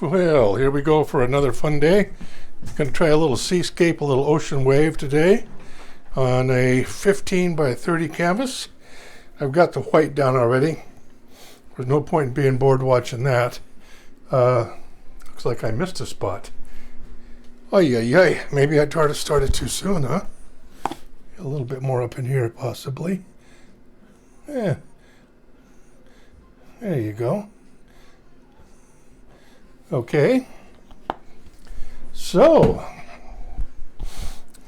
Well, here we go for another fun day. Going to try a little seascape, a little ocean wave today on a 15 by 30 canvas. I've got the white down already. There's no point in being bored watching that. Looks like I missed a spot. Ay, ay, ay. Maybe I tried to start it too soon, huh? A little bit more up in here, possibly. Yeah. There you go. Okay. So,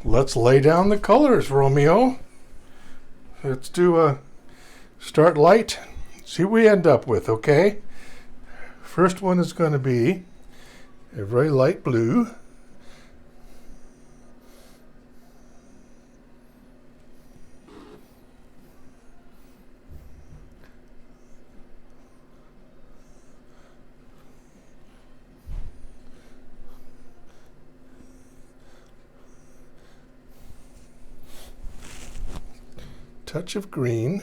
let's lay down the colors, Romeo. Let's do a start light. See what we end up with, okay? First one is going to be a very light blue. Touch of green.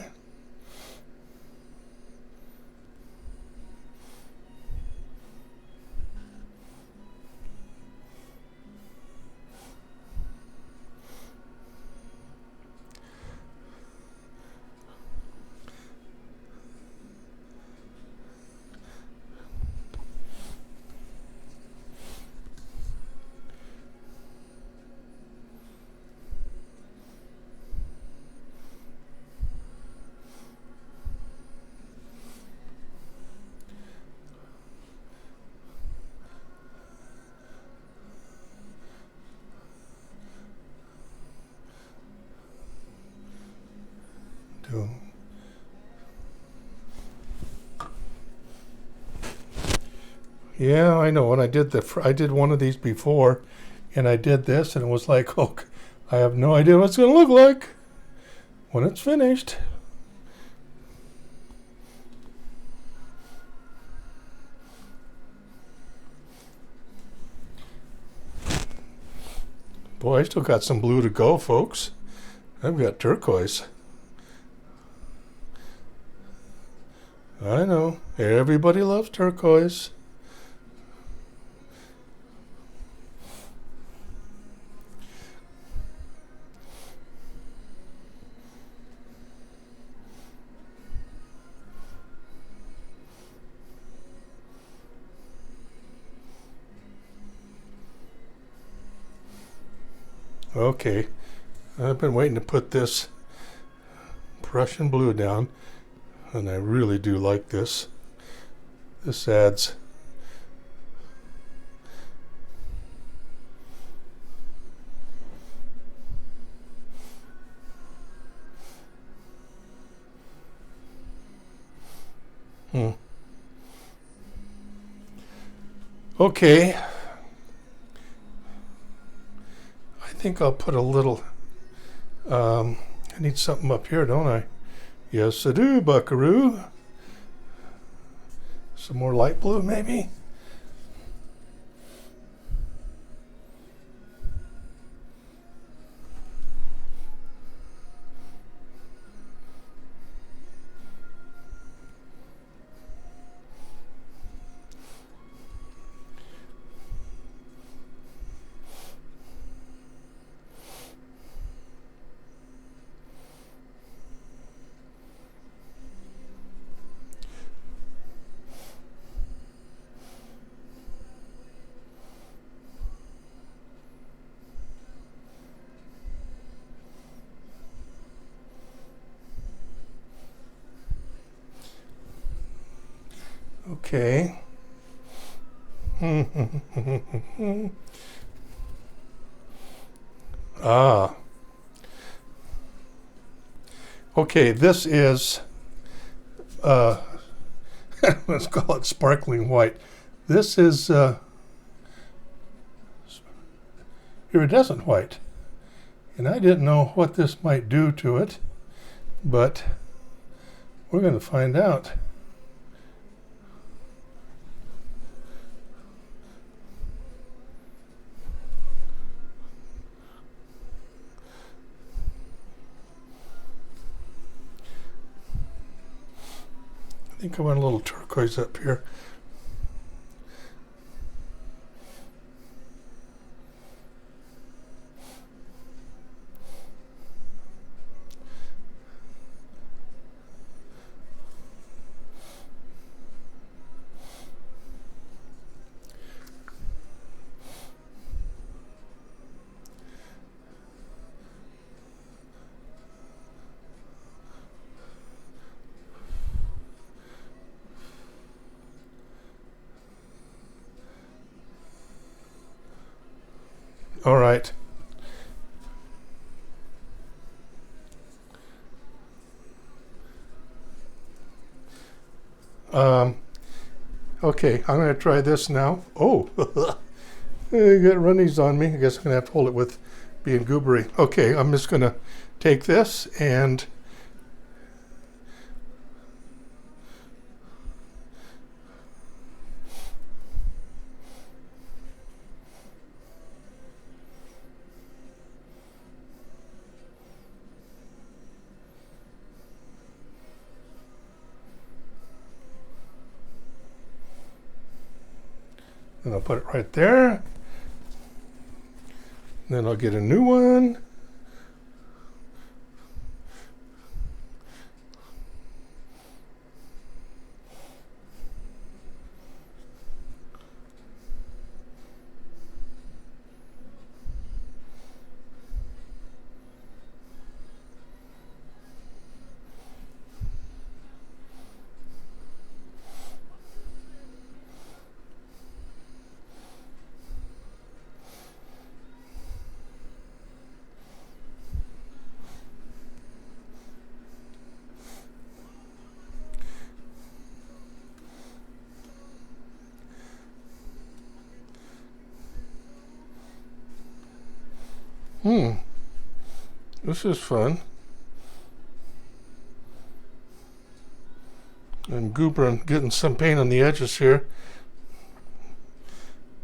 Yeah, I know. When I did one of these before, and I did this, and it was like, oh, I have no idea what it's going to look like when it's finished. Boy, I still got some blue to go, folks. I've got turquoise. I know. Everybody loves turquoise. Okay, I've been waiting to put this Prussian blue down, and I really do like this. This adds Okay. I think I'll put a little, I need something up here, don't I? Yes, I do, buckaroo. Some more light blue, maybe? Okay. Ah. Okay, this is, let's call it sparkling white. This is iridescent white. And I didn't know what this might do to it, but we're going to find out. I think I want a little turquoise up here. All right. Okay, I'm going to try this now. Oh, I got runnies on me. I guess I'm going to have to hold it with being goobery. Okay, I'm just going to take this and I'll put it right there. Then I'll get a new one. This is fun. And goobering, getting some paint on the edges here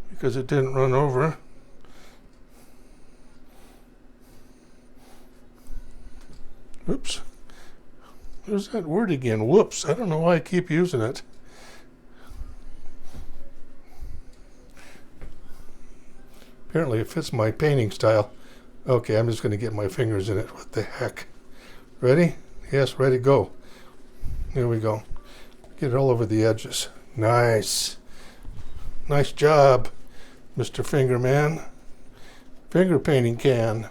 because it didn't run over. Oops. There's that word again. Whoops. I don't know why I keep using it. Apparently it fits my painting style. Okay, I'm just going to get my fingers in it. What the heck? Ready? Yes, ready, go. Here we go. Get it all over the edges. Nice. Nice job, Mr. Fingerman. Finger painting can.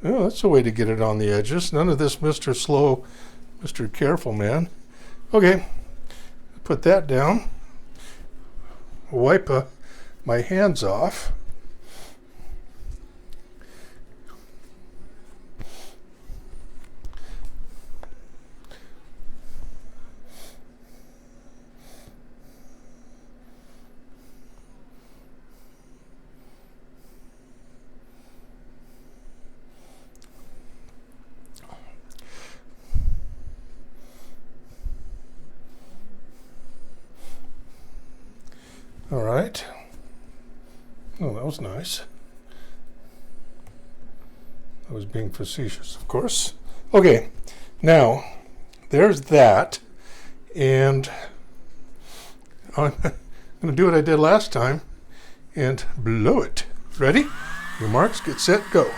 Oh, that's the way to get it on the edges. None of this Mr. Slow, Mr. Careful man. Okay, put that down. Wipe my hands off. All right. Oh, that was nice. I was being facetious, of course. Okay, now there's that, and I'm going to do what I did last time and blow it. Ready? Your marks, get set, go.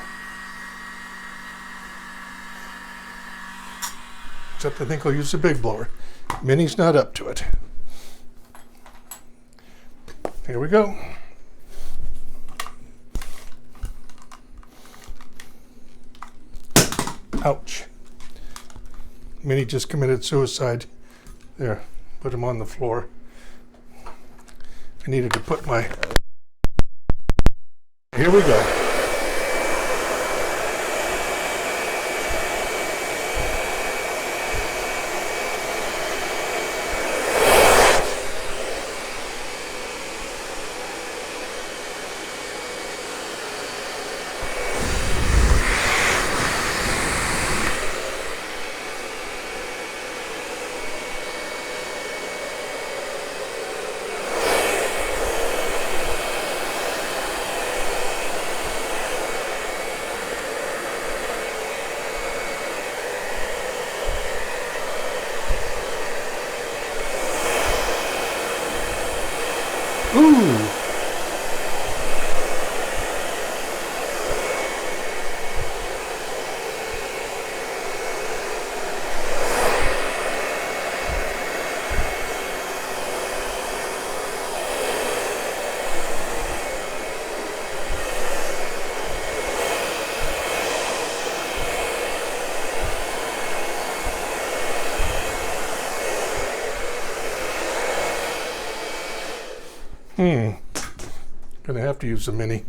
Except I think I'll use the big blower. Mini's not up to it. Here we go. Ouch. Minnie just committed suicide. There, put him on the floor. I needed to put my... Here we go. Ooh. Gonna have to use a mini.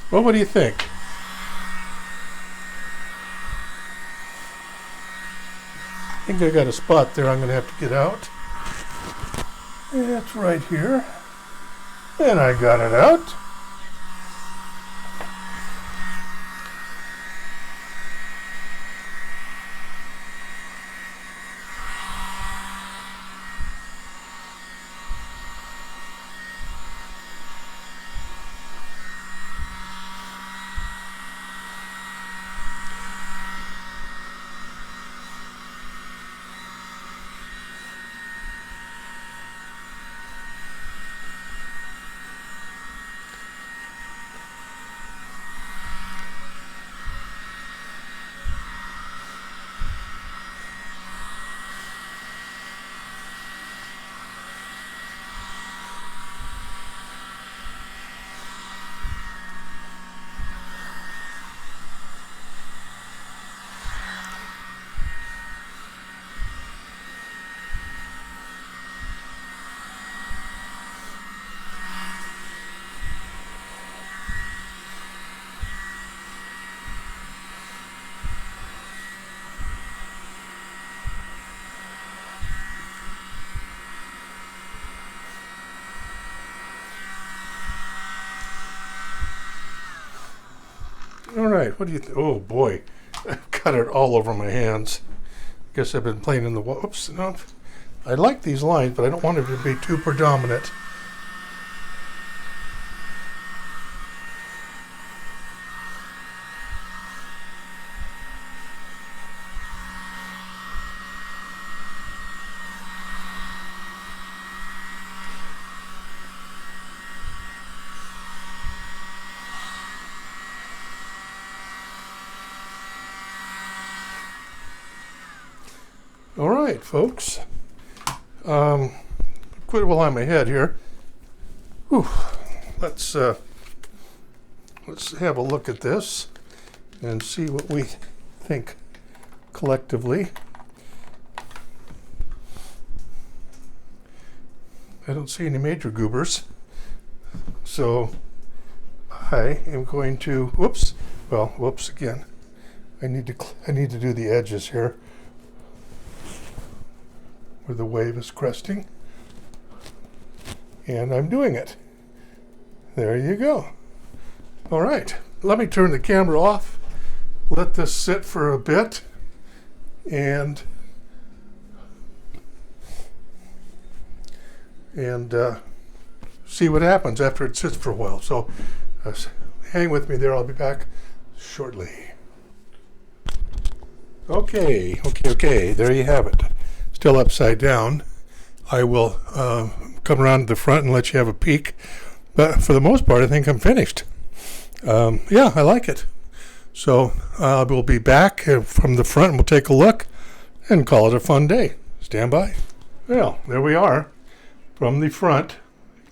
Well, what do you think? I think I got a spot there I'm going to have to get out. It's right here. And I got it out. All right, what do you think? Oh boy, I've got it all over my hands. Guess I've been playing in the wall. Oops, no. I like these lines, but I don't want it to be too predominant. All right, folks. Quit while I'm ahead here. Whew. Let's have a look at this and see what we think collectively. I don't see any major goobers, so I am going to. Whoops again. I need to do the edges here, where the wave is cresting, and I'm doing it. There you go. All right, let me turn the camera off, let this sit for a bit, and see what happens after it sits for a while. So hang with me there, I'll be back shortly. Okay, there you have it. Still upside down. I will come around to the front and let you have a peek. But for the most part, I think I'm finished. Yeah, I like it. So we'll be back from the front and we'll take a look and call it a fun day. Stand by. Well, there we are from the front. A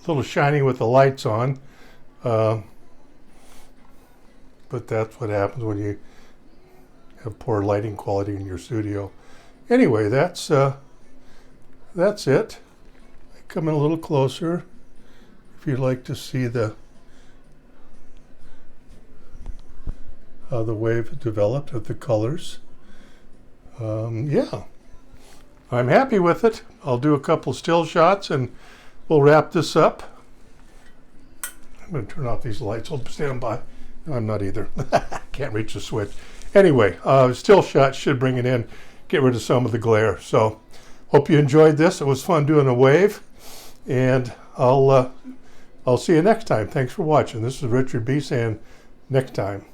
little shiny with the lights on. But that's what happens when you have poor lighting quality in your studio. Anyway, that's it. Come in a little closer if you'd like to see how the wave developed with the colors. Yeah, I'm happy with it. I'll do a couple still shots and we'll wrap this up. I'm going to turn off these lights. I'll stand by. No, I'm not either. Can't reach the switch. Anyway, still shots should bring it in, get rid of some of the glare. So hope you enjoyed this. It was fun doing a wave, and I'll see you next time. Thanks for watching. This is Richard B. saying next time.